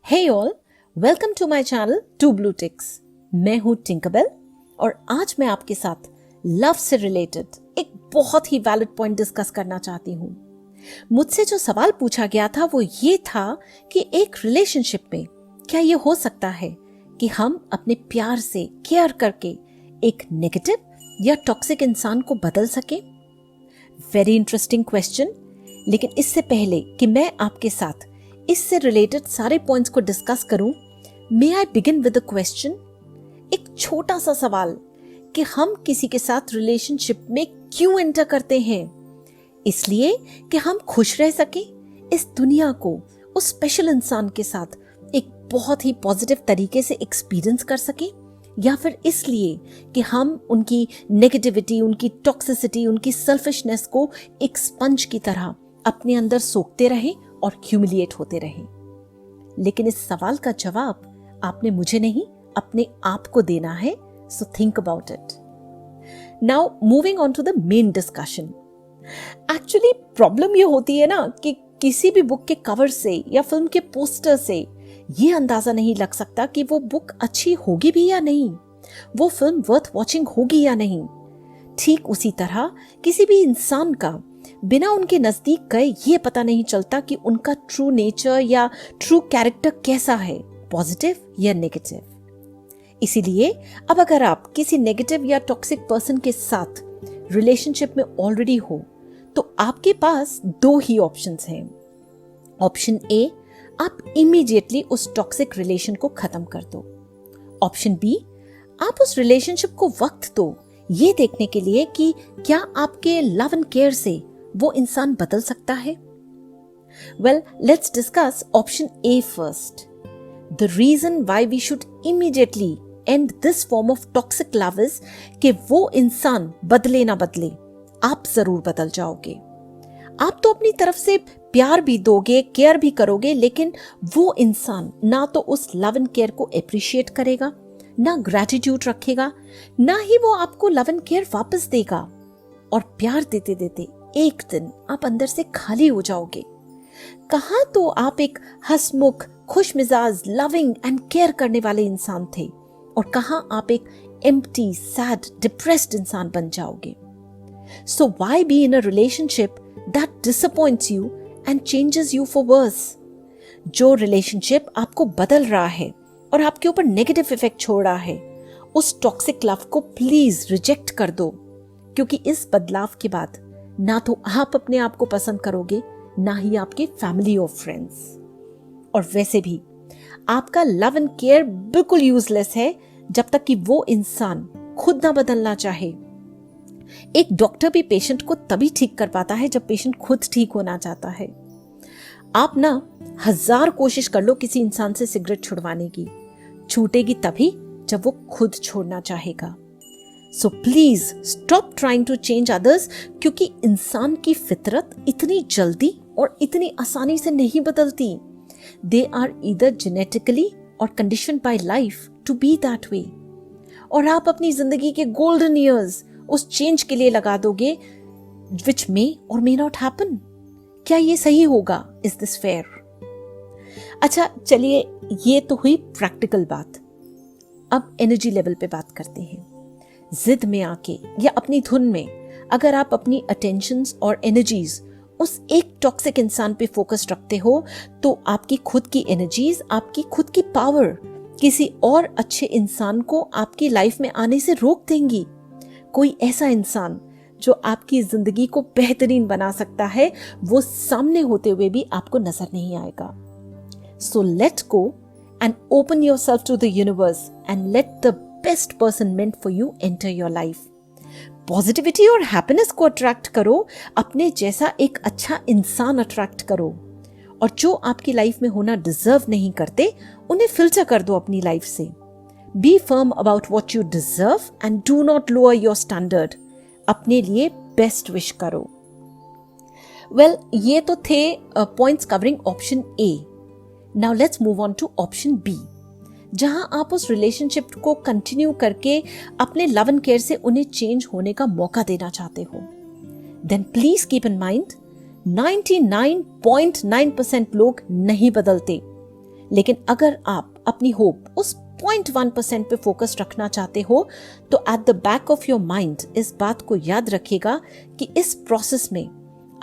Hey all, welcome to my channel Two Blue Ticks। मैं हूँ टिंकरबेल और आज मैं आपके साथ लव से रिलेटेड एक बहुत ही वैलिड पॉइंट डिस्कस करना चाहती हूँ। मुझसे जो सवाल पूछा गया था वो ये था कि एक रिलेशनशिप में क्या ये हो सकता है कि हम अपने प्यार से केयर करके एक नेगेटिव या टॉक्सिक इंसान को बदल सके। Very interesting question. लेकिन इससे पहले कि मैं आपके साथ इससे रिलेटेड सारे पॉइंट्स को डिस्कस करूं, may I begin with a question. एक छोटा सा सवाल कि हम किसी के साथ रिलेशनशिप में क्यों एंटर करते हैं? इसलिए कि हम खुश रह सके, इस दुनिया को उस स्पेशल इंसान के साथ एक बहुत ही पॉजिटिव तरीके से एक्सपीरियंस कर सके, या फिर इसलिए कि हम उनकी नेगेटिविटी, उनकी टॉक्सिसिटी, उनकी सेल्फिशनेस को एक स्पंज की तरह अपने अंदर सोखते रहें और ह्यूमिलिएट होते रहें। लेकिन इस सवाल का जवाब आपने मुझे नहीं, अपने आप को देना है। So think about it. Now moving on to the main discussion. Actually problem ये होती है ना कि किसी भी बुक के कवर से या फिल्म के पोस्टर से ये अंदाजा नहीं लग सकता कि वो बुक अच्छी होगी भी या नहीं, वो फिल्म वर्थ वॉचिंग होगी या नहीं। ठीक उसी तरह किसी भी इंसान का बिना उनके नजदीक गए ये पता नहीं चलता कि उनका ट्रू नेचर या ट्रू कैरेक्टर कैसा है, पॉजिटिव या नेगेटिव। इसीलिए अब अगर आप किसी नेगेटिव या टॉक्सिक पर्सन के साथ रिलेशनशिप में ऑलरेडी हो तो आपके पास दो ही ऑप्शंस हैं। ऑप्शन ए, आप इमीडिएटली उस टॉक्सिक रिलेशन को खत्म कर दो। ऑप्शन बी, आप उस रिलेशनशिप को वक्त दो ये देखने के लिए कि क्या आपके लव एंड केयर से वो इंसान बदल सकता है। Well, let's discuss option A first. The reason why we should immediately end this form of toxic love is कि वो इंसान बदले ना बदले, आप जरूर बदल जाओगे। आप तो अपनी तरफ से प्यार भी दोगे, केयर भी करोगे, लेकिन वो इंसान ना तो उस लव एंड केयर को अप्रिशिएट करेगा, ना ग्रैटिट्यूड रखेगा, ना ही वो आपको लव एंड केयर वापस देगा। और प्यार देते देते एक दिन आप अंदर से खाली हो जाओगे। कहाँ तो आप एक हंसमुख, खुश मिजाज, लविंग एंड केयर करने वाले इंसान थे, और कहाँ आप एक एम्प्टी, सैड, डिप्रेस्ड इंसान बन जाओगे। So why be in a relationship that disappoints you and changes you for worse? जो रिलेशनशिप आपको बदल रहा है और आपके ऊपर नेगेटिव इफेक्ट छोड़ रहा है, उस टॉक्सिक लव को प्लीज रिजेक्ट कर दो, क्योंकि इस बदलाव के बाद ना तो आप अपने आप को पसंद करोगे, ना ही आपके फैमिली और फ्रेंड्स। और वैसे भी आपका लव एंड केयर बिल्कुल यूजलेस है जब तक कि वो इंसान खुद ना बदलना चाहे। एक डॉक्टर भी पेशेंट को तभी ठीक कर पाता है जब पेशेंट खुद ठीक होना चाहता है। आप ना 1000 कोशिश कर लो किसी इंसान से सिगरेट छुड़वाने की, छूटेगी तभी जब वो खुद छोड़ना चाहेगा। So please stop trying to change others, क्योंकि इंसान की फितरत इतनी जल्दी और इतनी आसानी से नहीं बदलती। दे आर ईदर जेनेटिकली और conditioned by life to be that way. और आप अपनी जिंदगी के गोल्डन ईयर्स उस चेंज के लिए लगा दोगे, विच मे और मे नॉट हैपन। क्या ये सही होगा? Is this fair? अच्छा, चलिए, ये तो हुई प्रैक्टिकल बात। अब एनर्जी लेवल पे बात करते हैं। जिद में आके या अपनी धुन में अगर आप अपनी अटेंशंस और एनर्जीज उस एक टॉक्सिक इंसान पे फोकस रखते हो, तो आपकी खुद की एनर्जीज, आपकी खुद की पावर किसी और अच्छे इंसान को आपकी लाइफ में आने से रोक देंगी। कोई ऐसा इंसान जो आपकी जिंदगी को बेहतरीन बना सकता है, वो सामने होते हुए भी आपको नजर नहीं आएगा। So let go and open yourself to the universe and let the best person meant for you enter your life. Positivity और हैप्पीनेस को अट्रैक्ट करो, अपने जैसा एक अच्छा इंसान अट्रैक्ट करो, और जो आपकी लाइफ में होना डिजर्व नहीं करते उन्हें फिल्टर कर दो अपनी लाइफ से। Be firm about what you deserve and do not lower your standard. अपने लिए बेस्ट विश करो। वेल, ये तो थे points covering option A. Now let's move on to option B, जहां आप उस रिलेशनशिप को कंटिन्यू करके अपने लव एंड केयर से उन्हें चेंज होने का मौका देना चाहते हो। Then please keep in mind 99.9% लोग नहीं बदलते। लेकिन अगर आप अपनी होप उस 0.1% पे फोकस रखना चाहते हो तो at the back of your mind इस बात को याद रखिएगा कि इस प्रोसेस में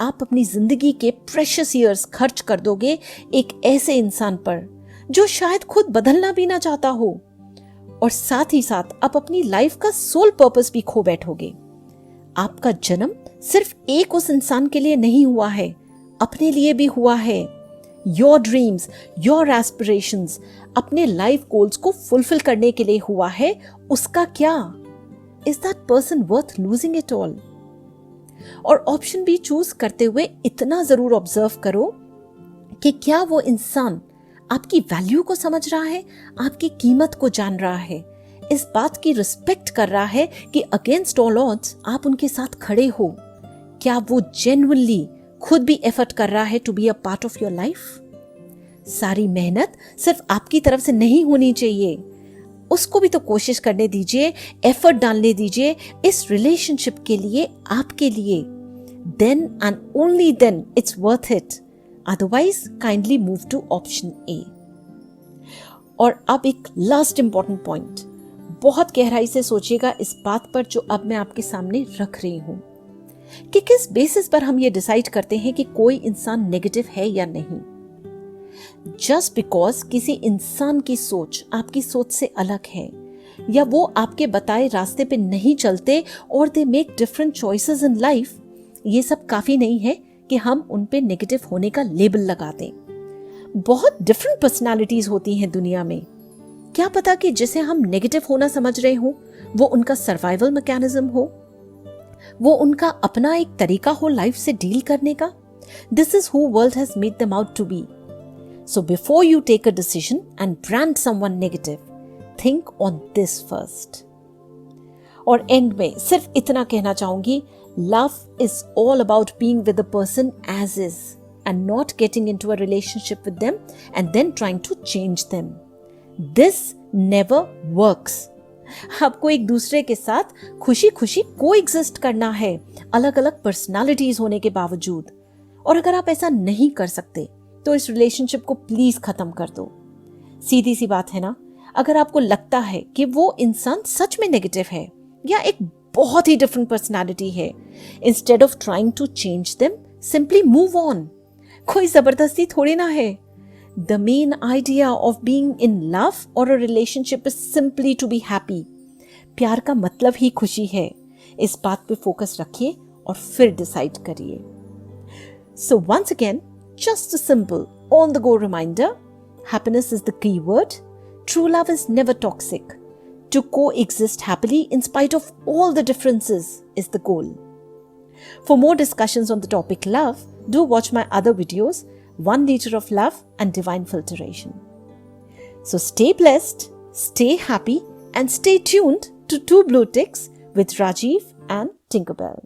आप अपनी जिंदगी के प्रेशियस ईयर्स खर्च कर दोगे एक ऐसे इंसान पर जो शायद खुद बदलना भी ना चाहता हो, और साथ ही साथ आप अपनी लाइफ का सोल पर्पस भी खो बैठोगे। आपका जन्म सिर्फ एक उस इंसान के लिए नहीं हुआ है, अपने लिए भी हुआ है। योर ड्रीम्स, योर एस्पिरेशंस, अपने लाइफ गोल्स को फुलफिल करने के लिए हुआ है। उसका क्या? Is that person worth losing it all? और ऑप्शन बी चूज करते हुए इतना जरूर ऑब्जर्व करो कि क्या वो इंसान आपकी वैल्यू को समझ रहा है, आपकी कीमत को जान रहा है, इस बात की रिस्पेक्ट कर रहा है कि अगेंस्ट ऑल ऑड्स आप उनके साथ खड़े हो। क्या वो जेन्युइनली खुद भी एफर्ट कर रहा है to be a part of your life? सारी मेहनत सिर्फ आपकी तरफ से नहीं होनी चाहिए, उसको भी तो कोशिश करने दीजिए, एफर्ट डालने दीजिए इस रिलेशनशिप के लिए, आपके लिए। Then and only then it's worth it. Otherwise kindly move to option A. और अब एक लास्ट इंपॉर्टेंट पॉइंट, बहुत गहराई से सोचिएगा इस बात पर जो अब मैं आपके सामने रख रही हूं, कि किस बेसिस पर हम ये डिसाइड करते हैं कि कोई इंसान नेगेटिव है या नहीं। जस्ट बिकॉज किसी इंसान की सोच आपकी सोच से अलग है, या वो आपके बताए रास्ते पे नहीं चलते और they make different choices in life, ये सब काफी नहीं है कि हम उन पे नेगेटिव होने का लेबल लगा दें। बहुत डिफरेंट पर्सनालिटीज होती हैं दुनिया में। क्या पता कि जिसे हम नेगेटिव होना समझ रहे हो वो उनका सर्वाइवल मैकेनिज्म हो, वो उनका अपना एक तरीका हो लाइफ से डील करने का। This is who world has made them out to be. So before you take a decision and brand someone negative, think on this first. और एंड में सिर्फ इतना कहना चाहूंगी, love is all about being with the person as is and not getting into a relationship with them and then trying to change them. This never works. आपको एक दूसरे के साथ खुशी खुशी कोएग्जिस्ट करना है, अलग अलग पर्सनालिटीज होने के बावजूद। और अगर आप ऐसा नहीं कर सकते तो इस रिलेशनशिप को प्लीज खत्म कर दो। सीधी सी बात है ना। अगर आपको लगता है कि वो इंसान सच में नेगेटिव है या एक बहुत ही डिफरेंट पर्सनालिटी है, instead of trying to change them, simply move on. कोई जबरदस्ती थोड़ी ना है। The main idea of being in love और a relationship is simply to be happy. प्यार का मतलब ही खुशी है। इस बात पे फोकस रखिए और फिर डिसाइड करिए। So once again, just a simple on the go reminder, happiness is the key word, true love is never toxic. To coexist happily in spite of all the differences is the goal. For more discussions on the topic love, do watch my other videos, 1 Liter of Love and Divine Filtration. So stay blessed, stay happy, and stay tuned to Two Blue Ticks with Rajiv and Tinkerbell.